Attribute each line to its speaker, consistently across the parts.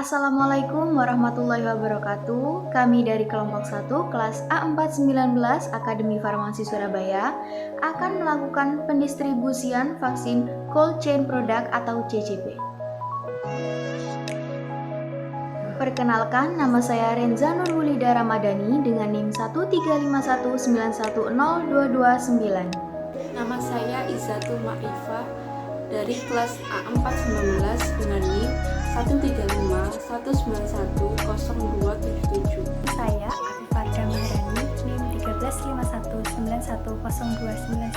Speaker 1: Assalamualaikum warahmatullahi wabarakatuh. Kami dari kelompok 1 kelas A419 Akademi Farmasi Surabaya akan melakukan pendistribusian vaksin Cold Chain Product atau CCP. Perkenalkan, nama saya Renza Nurwulida Ramadhani dengan NIM 13519102229.
Speaker 2: Nama saya Izzatul Ma'rifah dari kelas A419 dengan NIM 13519102277.
Speaker 3: Saya Afifah Maharani, NIM 1351910291.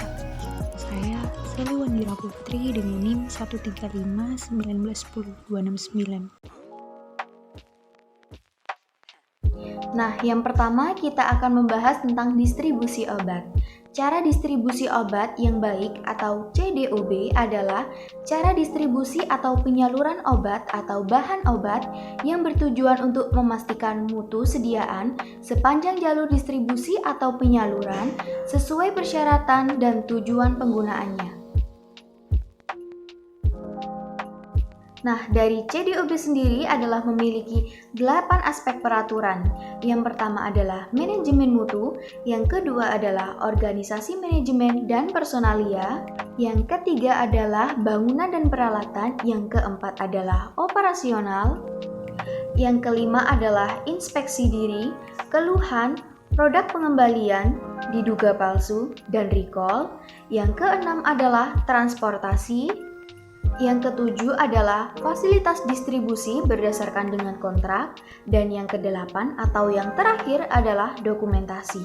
Speaker 4: Saya Seli Wandira Putri dengan NIM 13519102269.
Speaker 1: Nah, yang pertama kita akan membahas tentang distribusi obat. Cara distribusi obat yang baik atau CDOB adalah cara distribusi atau penyaluran obat atau bahan obat yang bertujuan untuk memastikan mutu sediaan sepanjang jalur distribusi atau penyaluran sesuai persyaratan dan tujuan penggunaannya. Nah, dari CDOB sendiri adalah memiliki 8 aspek peraturan. Yang pertama adalah manajemen mutu, yang kedua adalah organisasi manajemen dan personalia, yang ketiga adalah bangunan dan peralatan, yang keempat adalah operasional, yang kelima adalah inspeksi diri, keluhan, produk pengembalian, diduga palsu, dan recall, yang keenam adalah transportasi, yang ketujuh adalah fasilitas distribusi berdasarkan dengan kontrak, dan yang kedelapan atau yang terakhir adalah dokumentasi.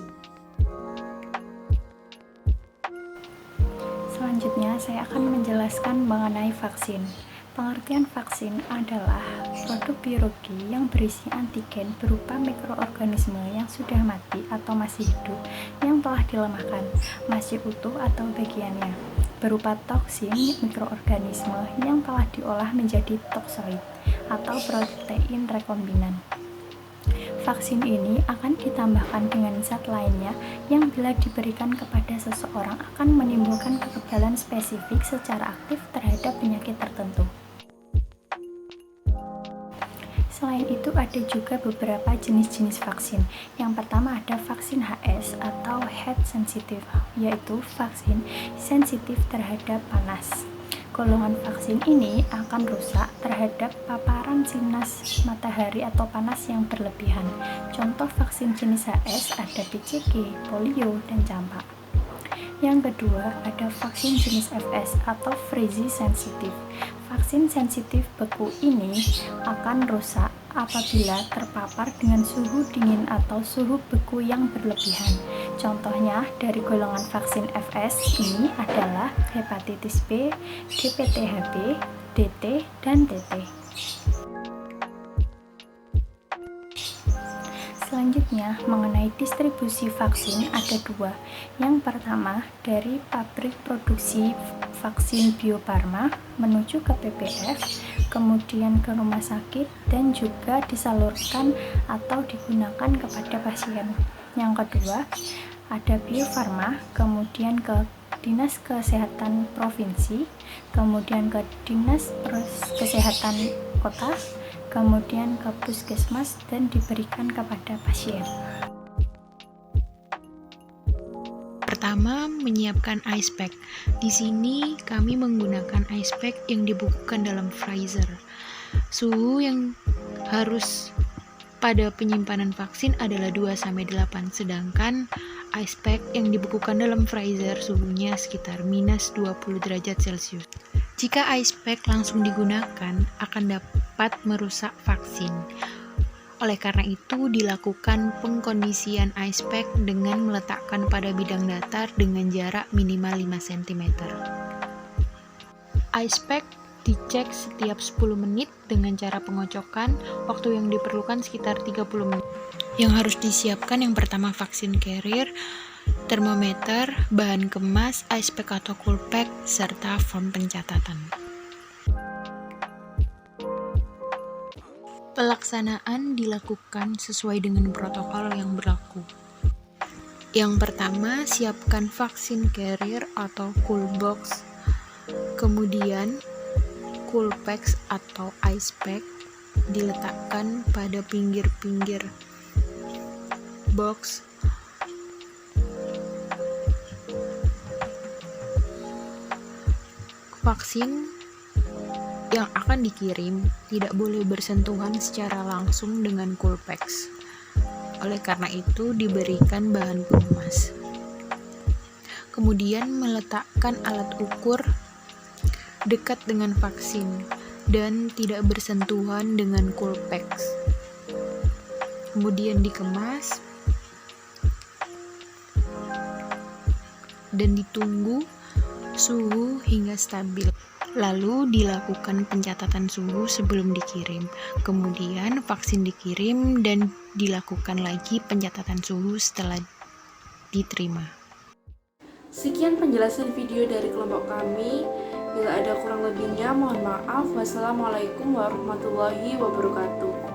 Speaker 3: Selanjutnya, saya akan menjelaskan mengenai vaksin. Pengertian vaksin adalah produk biologi yang berisi antigen berupa mikroorganisme yang sudah mati atau masih hidup, yang telah dilemahkan, masih utuh atau bagiannya, berupa toksin mikroorganisme yang telah diolah menjadi toksoid atau protein rekombinan. Vaksin ini akan ditambahkan dengan zat lainnya yang bila diberikan kepada seseorang akan menimbulkan kekebalan spesifik secara aktif terhadap penyakit tertentu. Selain itu ada juga beberapa jenis-jenis vaksin. Yang pertama ada vaksin HS atau heat sensitive, yaitu vaksin sensitif terhadap panas. Golongan vaksin ini akan rusak terhadap paparan sinar matahari atau panas yang berlebihan. Contoh vaksin jenis HS ada BCG, polio, dan campak. Yang kedua ada vaksin jenis FS atau freeze sensitive. Vaksin sensitif beku ini akan rusak apabila terpapar dengan suhu dingin atau suhu beku yang berlebihan. Contohnya dari golongan vaksin FS ini adalah hepatitis B, DPT-HB, DT, dan TT. Selanjutnya, mengenai distribusi vaksin ada dua. Yang pertama, dari pabrik produksi vaksin Bio Farma menuju ke PPF, kemudian ke rumah sakit, dan juga disalurkan atau digunakan kepada pasien. Yang kedua, ada Bio Farma, kemudian ke Dinas Kesehatan Provinsi, kemudian ke Dinas Kesehatan Kota, kemudian ke puskesmas dan diberikan kepada pasien.
Speaker 4: Pertama, menyiapkan ice pack. Di sini kami menggunakan ice pack yang dibukukan dalam freezer. Suhu yang harus pada penyimpanan vaksin adalah 2-8, sedangkan ice pack yang dibukukan dalam freezer suhunya sekitar -20 derajat Celcius. Jika ice pack langsung digunakan, akan dapat merusak vaksin. Oleh karena itu, dilakukan pengkondisian ice pack dengan meletakkan pada bidang datar dengan jarak minimal 5 cm. Ice pack dicek setiap 10 menit dengan cara pengocokan. Waktu yang diperlukan sekitar 30 menit. Yang harus disiapkan yang pertama vaksin carrier, termometer, bahan kemas, ice pack atau cool pack, serta form pencatatan. Pelaksanaan dilakukan sesuai dengan protokol yang berlaku. Yang pertama, siapkan vaksin carrier atau cool box, kemudian cool packs atau ice pack, diletakkan pada pinggir-pinggir box vaksin yang akan dikirim tidak boleh bersentuhan secara langsung dengan Coolpacks. Oleh karena itu diberikan bahan pengemas. Kemudian meletakkan alat ukur dekat dengan vaksin dan tidak bersentuhan dengan Coolpacks. Kemudian dikemas dan ditunggu suhu hingga stabil. Lalu dilakukan pencatatan suhu sebelum dikirim. Kemudian vaksin dikirim dan dilakukan lagi pencatatan suhu setelah diterima.
Speaker 2: Sekian penjelasan video dari kelompok kami. Bila ada kurang lebihnya, mohon maaf. Wassalamualaikum warahmatullahi wabarakatuh.